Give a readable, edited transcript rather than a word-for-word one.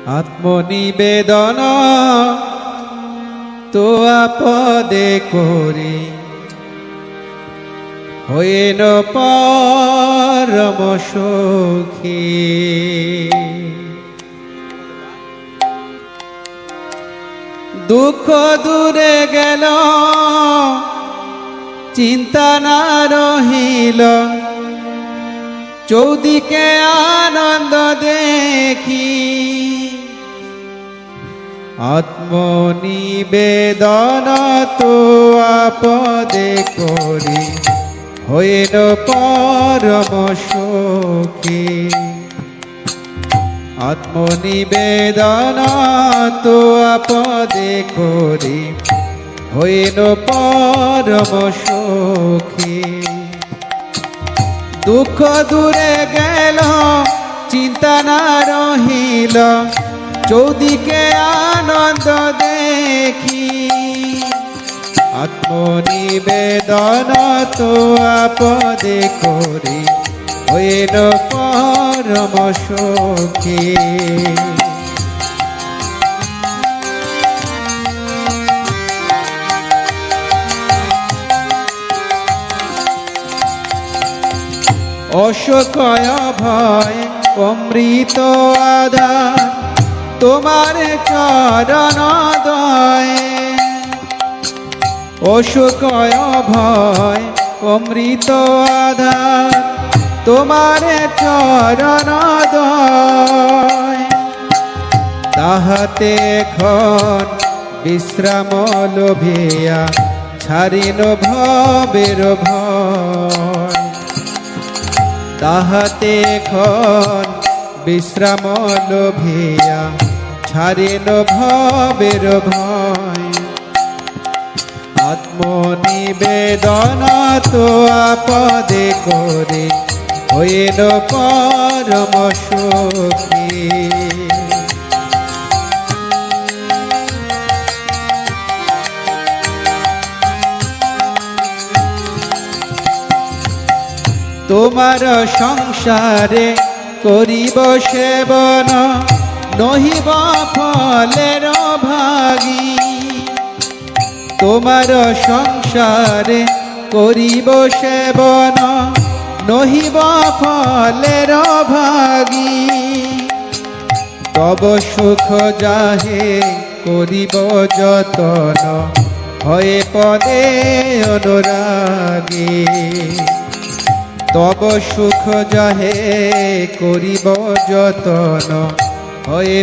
আত্মনিবেদন তো আপদে করি হইন পরম সুখী। দুঃখ দূরে গেল চিন্তা না রহিল, চৌদিকে আনন্দ দেখি আত্মনিবেদন তো আপদে করি হইল পরম সুখী। আত্মনিবেদন তো আপদে করি হইল পরম সুখী। দুঃখ দূরে গেল চিন্তা না রহিল, চৌদিকে আনন্দ দেখি আত্মনিবেদন তো আপদে করি হইল পরম সুখী। অশোকয় ভয় অমৃত আধার তোমার চরণ দয়ে। অশোকয় ভয় অমৃত আধার তোমার চরণ দয়ে। তাহাতে এখন বিশ্রাম লোভিয়া ছাড়িল ভবের ভয়। তাহাতে এখন বিশ্রাম লোভিয়া ছাড়িল ভবের ভয়। আত্মনিবেদন তো আপদে করি হইল পরম সুখী। তোমার সংসারে করিব সেবন নহিব ফলের ভাগী। তোমার সংসারে করিব সেবন নহিব ফলের ভাগী। তব সুখ যাহে করিব যতন হয়ে পদে অনুরাগী। তব সুখ যাহে করিব যতন হয়ে